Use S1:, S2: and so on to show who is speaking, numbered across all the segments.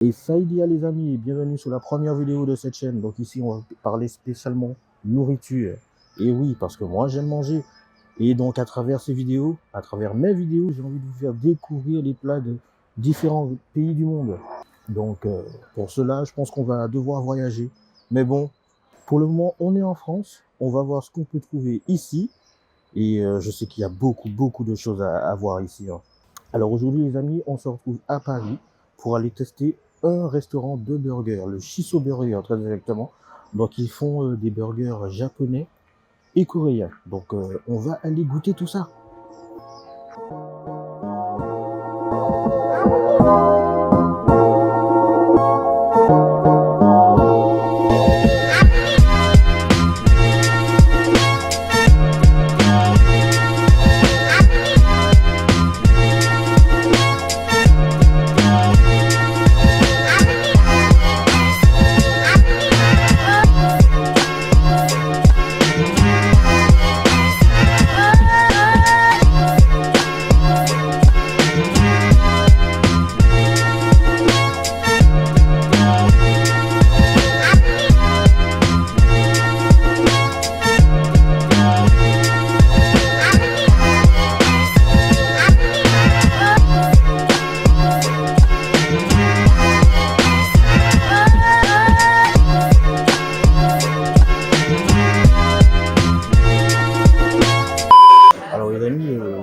S1: Et Saïdia les amis, bienvenue sur la première vidéo de cette chaîne. Donc ici on va parler spécialement nourriture. Et oui, parce que moi j'aime manger. Et donc à travers ces vidéos, à travers mes vidéos, j'ai envie de vous faire découvrir les plats de différents pays du monde. Donc pour cela, je pense qu'on va devoir voyager. Mais bon, pour le moment on est en France. On va voir ce qu'on peut trouver ici. Et je sais qu'il y a beaucoup de choses à voir ici. Hein. Alors aujourd'hui les amis, on se retrouve à Paris pour aller tester un restaurant de burgers, le Shiso Burger très exactement. Donc ils font des burgers japonais et coréens. Donc on va aller goûter tout ça.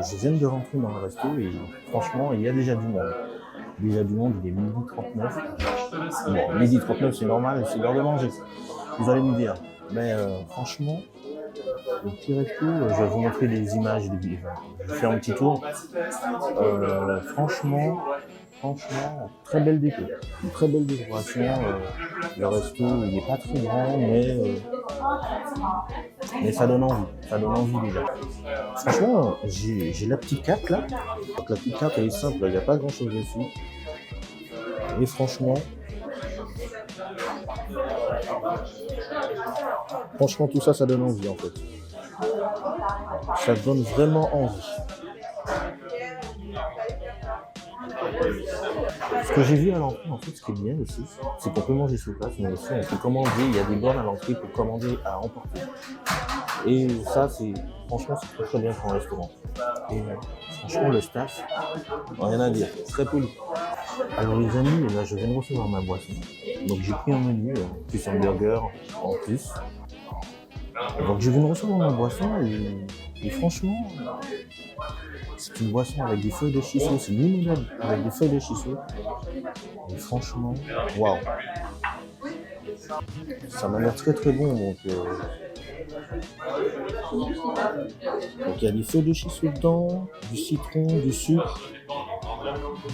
S1: Je viens de rentrer dans le resto et franchement, il y a déjà du monde. Déjà du monde, il est midi 39. Bon, midi 39, c'est normal, c'est l'heure de manger. Vous allez me dire. Mais franchement, le petit resto, je vais vous montrer des images. Je vais faire un petit tour. Franchement, très belle déco. Une très belle décoration. Le resto, il n'est pas très grand, mais ça donne envie. Ça donne envie déjà. Franchement, j'ai la petite carte là. Donc, la petite carte elle est simple, il n'y a pas grand chose dessus. Et franchement, tout ça, ça donne envie en fait. Ça donne vraiment envie. Ce que j'ai vu à l'entrée, en fait, ce qui est bien aussi, c'est qu'on peut manger sur place, mais aussi on peut commander, il y a des bornes à l'entrée pour commander à emporter. Et ça, franchement, c'est très bien pour un restaurant. Et franchement, le staff, rien à dire, très poli. Alors les amis, là, je viens de recevoir ma boisson. Donc j'ai pris un menu, plus un burger en plus. Donc je viens de recevoir ma boisson et franchement, c'est une boisson avec des feuilles de shiso, c'est une limonade avec des feuilles de shiso. Et franchement, waouh! Ça m'a l'air très bon. Donc il y a des feuilles de shiso dedans, du citron, du sucre,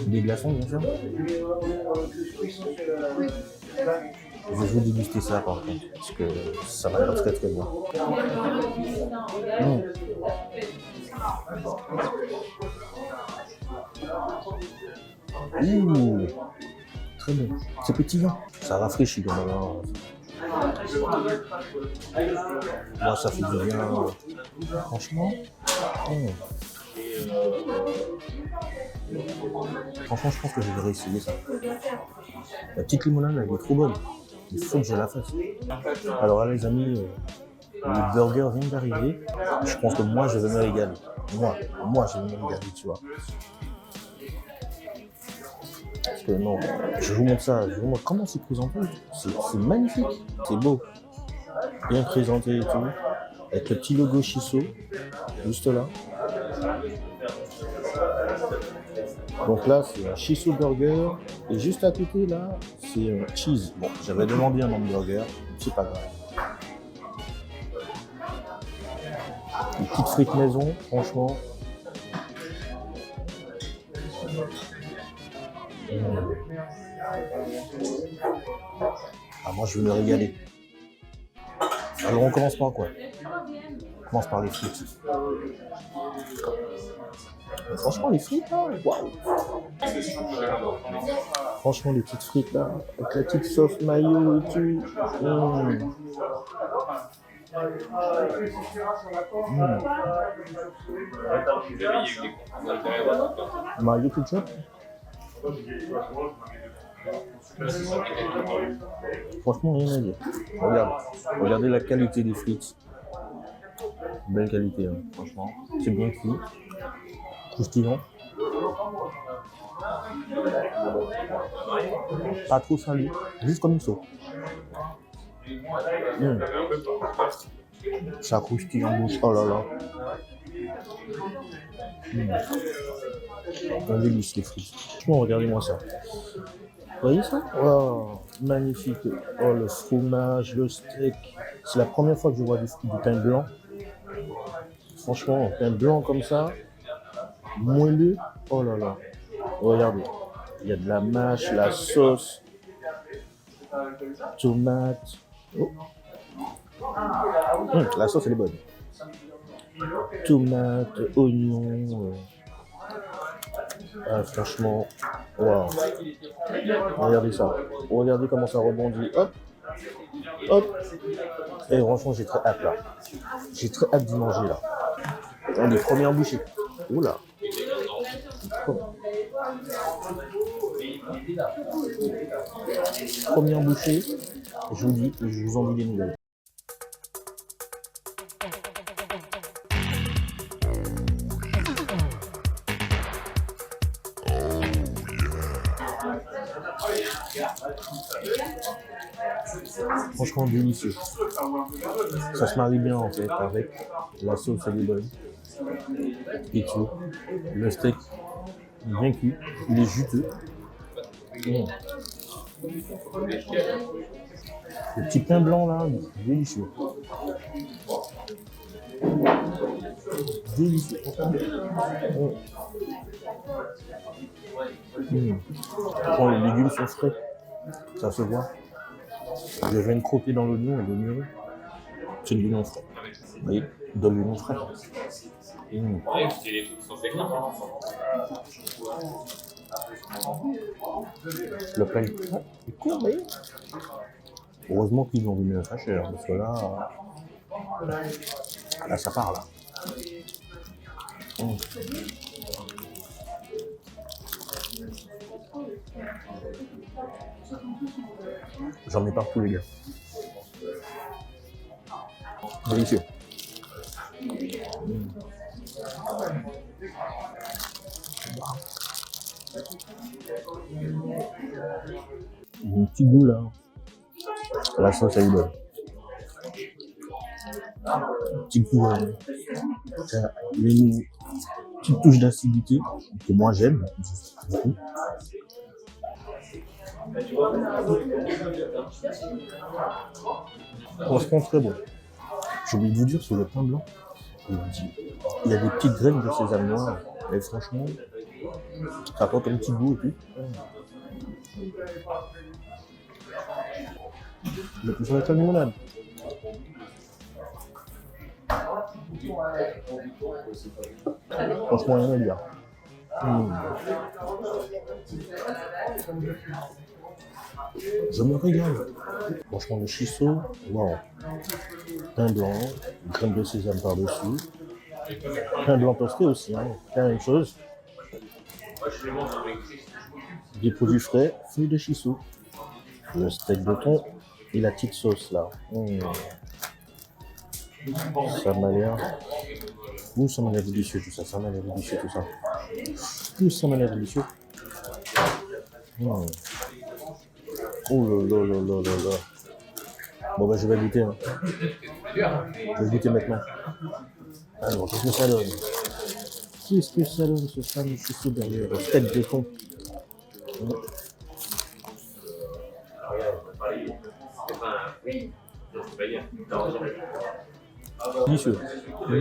S1: des glaçons bien sûr. Je vais vous déguster ça par contre, parce que ça m'a l'air très bon. Ouh, très bon. C'est petit, hein. Ça rafraîchit quand même. Moi, ça fait du bien. Franchement. Franchement, je pense que je vais réessayer ça. La petite limonade, elle est trop bonne. Il faut que je la fasse. Alors là, les amis, le burger vient d'arriver. Je pense que moi, je vais me régaler. Moi, je vais me régaler, tu vois. Parce que non, je vous montre ça. Je vous montre comment c'est présenté. C'est magnifique. C'est beau. Bien présenté et tout. Avec le petit logo Shiso, juste là. Donc là, c'est un Shiso Burger. Et juste à côté, là, c'est un cheese. Bon, j'avais demandé un hamburger, c'est pas grave. Une petite frite maison, franchement. Ah, moi, je vais me régaler. Alors, on commence par quoi? On commence par les frites. Mais franchement, les frites, là, waouh! Franchement, les petites frites, là, avec la petite sauce mayo et tout. Mayo ketchup. Franchement, rien à dire. Regardez la qualité des frites. Belle qualité, hein, franchement. C'est bien cuit. Croustillant. Pas trop salé. Juste comme il faut. Ça croustille en bouche. Oh là là. Un délice les frites. Franchement, regardez-moi ça. Vous voyez ça? Oh, magnifique. Oh, le fromage, le steak. C'est la première fois que je vois du pain blanc. Franchement, un pain blanc comme ça, moelleux. Oh là là. Regardez. Il y a de la mâche, la sauce, tomate. Oh. La sauce, elle est bonne. Tomate, oignon. Franchement, waouh. Regardez ça. Regardez comment ça rebondit. Hop. Hop. Et franchement, j'ai très hâte là. J'ai très hâte d'y manger là. On est premières bouchées. Oula. Première bouchée. Je vous dis, je vous en dis des nouvelles. Franchement délicieux. Ça se marie bien en fait avec la sauce, elle est bonne. Et tout. Le steak bien cuit, il est juteux. Le petit pain blanc là, délicieux. Délicieux. Oh, les légumes sont frais, ça se voit. Je viens de croquer dans l'oignon et l'oignon, c'est de l'oignon frais. Vous voyez, de l'oignon frais. Le pain est court, vous voyez. Heureusement qu'ils ont mis un sachet, parce que là, ça part là. J'en ai partout les gars. Délicieux. Un petit goût là. La sauce elle est bonne. Un petit goût, une petite touche d'acidité que moi j'aime beaucoup. Franchement très bon. J'ai oublié de vous dire sur le pain blanc, il y a des petites graines de sésame noir. Et franchement, ça apporte un petit goût et puis. Le plus sur la limonade. Franchement, rien à dire. Je me régale. Franchement, le shiso, wow. Pain blanc, graines de sésame par-dessus. Pain blanc toasté aussi, hein. La même chose. Des produits frais, feuilles de shiso. Le steak de thon et la petite sauce là. Ça m'a l'air. Ça m'a l'air délicieux tout ça. Ça m'a l'air délicieux tout ça. Ça m'a l'air délicieux. Oh là là là là là là. Bon bah je vais goûter. Hein. Je vais goûter maintenant. Alors qu'est-ce que ça donne? Qu'est-ce que ça donne ce fameux chouchou derrière le steak de thon? Délicieux. Mais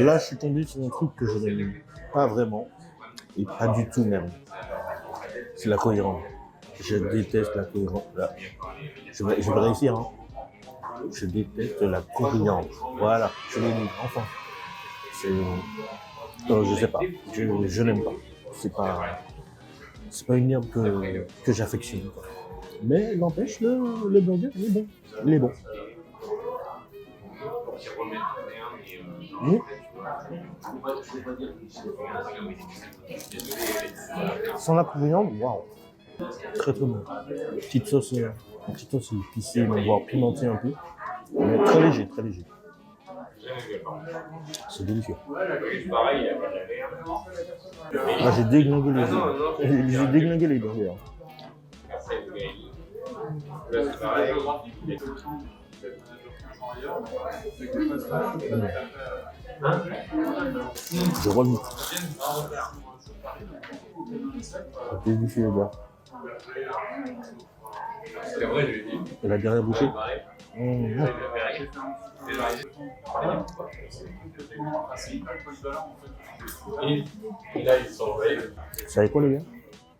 S1: là, je suis tombé sur un truc que je n'aime pas vraiment, et pas du tout même. C'est la cohérence. Je déteste la cohérence. Là. Je vais réussir. Hein. Je déteste la coriandre. Voilà, je l'ai dit, enfin. Je sais pas. Je n'aime pas. C'est pas une herbe que j'affectionne. Mais n'empêche, le burger, il est bon. Il est bon. Sans la viande, waouh. Très très bon. Petite sauce épicée, voire pimentée un peu. Mais très léger, très léger. C'est délicieux. Là, j'ai déglingué j'ai déglingué les burgers. Je revis. C'est délicieux, les gars. Et la dernière bouchée. Vous savez quoi, les gars?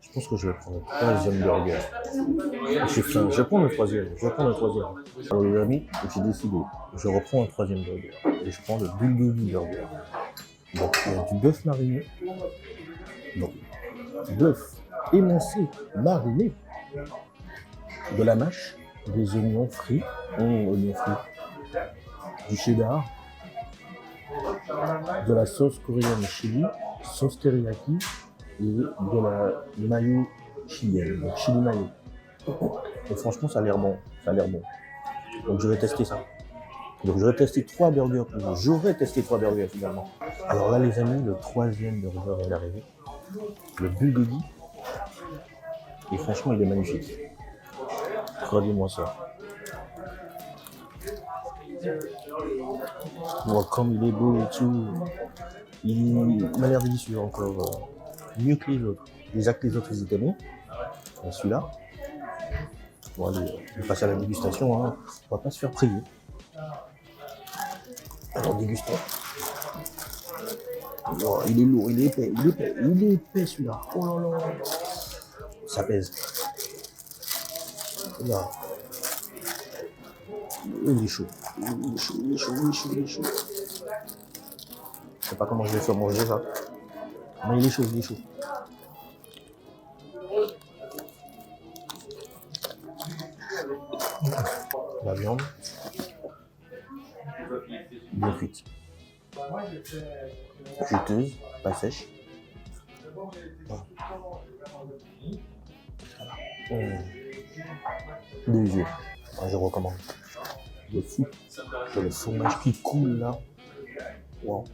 S1: Je pense que je vais prendre le troisième burger. J'ai faim. Je vais prendre le troisième. Alors, les amis, j'ai décidé. Je reprends un troisième burger. Et je prends le bulgogi burger. Donc, il y a du bœuf mariné. Donc, bœuf émincé, mariné. De la mâche, des oignons frits, du cheddar, de la sauce coréenne chili, sauce teriyaki et de la mayo chilienne, donc chili mayo. Et franchement, ça a l'air bon, Donc je vais tester ça. Donc j'aurais testé 3 burgers finalement. Alors là, les amis, le troisième burger est arrivé, le bulgogi. Et franchement, il est magnifique. Regardez-moi ça. Bon, comme il est beau et tout, il m'a l'air délicieux encore. Mieux que les autres. Déjà que les autres, ils étaient bons. Et celui-là, bon, allez, on va passer à la dégustation. Hein. On va pas se faire prier. Alors, dégustons. Oh, il est lourd, il est épais celui-là. Oh là là. Ça pèse. Là. Il est chaud. Je sais pas comment je vais faire manger ça. Mais il est chaud. La viande. Bien cuite. Juteuse, pas sèche. Délicieux. Je recommande. Le fou. Le fromage qui coule là. Wow.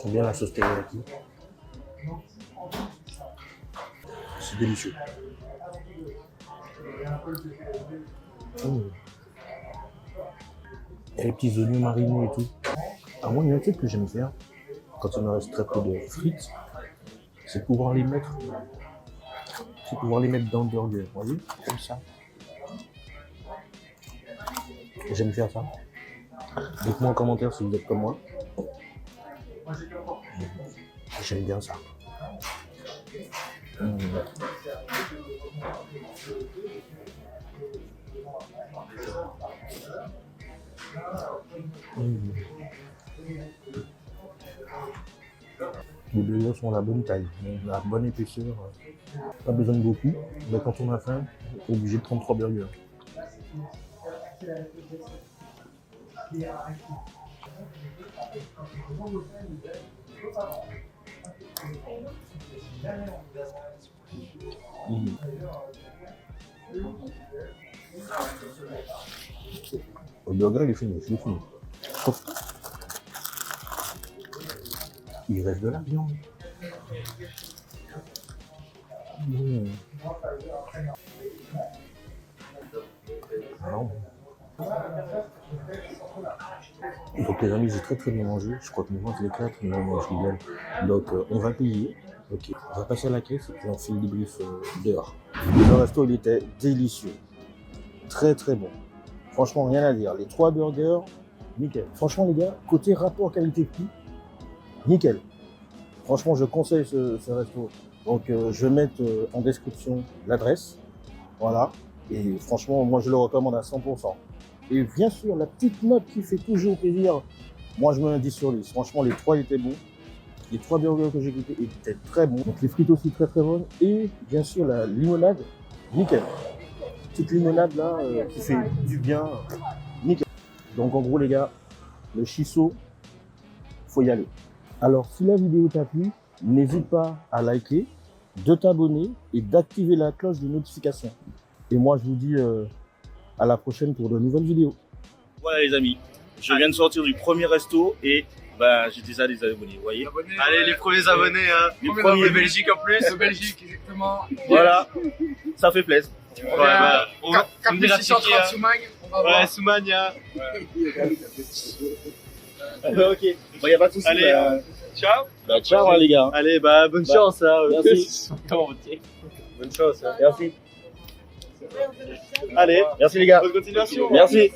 S1: J'aime bien la sauce teriyaki. C'est délicieux. Et les petits oignons marinés et tout. À moi, il y a un truc que j'aime faire quand il me reste très peu de frites, c'est pouvoir les mettre dans le burger, vous voyez, comme ça. J'aime faire ça. Dites-moi en commentaire si vous êtes comme moi. J'aime bien ça. Les burgers sont à la bonne taille, la bonne épaisseur. Pas besoin de beaucoup, mais quand on a faim, on est obligé de prendre 3 burgers. Le burger il est fini, Sauf il reste de la viande. Non. Donc les amis, j'ai très bien mangé. Je crois que mes ventres l'éclatent. Non, je rigole. Donc on va payer. Ok, on va passer à la caisse et puis on fait le débrief dehors. Le resto, il était délicieux. Très bon. Franchement, rien à dire. Les 3 burgers, nickel. Franchement, les gars, côté rapport qualité-prix, nickel. Franchement, je conseille ce resto. Donc, je vais mettre en description l'adresse. Voilà. Et franchement, moi, je le recommande à 100%. Et bien sûr, la petite note qui fait toujours plaisir. Moi, je mets un 10 sur 10. Franchement, les 3 étaient bons. Les 3 burgers que j'ai goûtés étaient très bons. Donc, les frites aussi très bonnes. Et bien sûr, la limonade, nickel. Petite limonade là, qui fait du bien, nickel. Donc en gros les gars, le Shiso, faut y aller. Alors si la vidéo t'a plu, n'hésite pas à liker, de t'abonner et d'activer la cloche de notification. Et moi je vous dis à la prochaine pour de nouvelles vidéos.
S2: Voilà les amis, je viens de sortir du premier resto et bah, j'ai déjà des abonnés, vous voyez.
S3: Allez, les premiers abonnés, hein.
S2: Les premiers
S3: de Belgique en plus. De Belgique, exactement.
S2: Voilà, ça fait plaisir.
S3: Ouais, bah, on me dira c'est qui, hein.
S4: Soumagne, on va
S3: Ouais,
S4: voir.
S3: Soumagne, hein.
S2: Ok, bon, y a pas de soucis.
S3: Allez, ciao.
S2: Bah, ciao hein, les gars.
S3: Allez, bah, bonne chance, hein.
S2: Merci.
S3: Bonne chance, hein.
S2: Merci.
S3: Allez,
S2: Merci les gars.
S3: bonne continuation.
S2: Merci.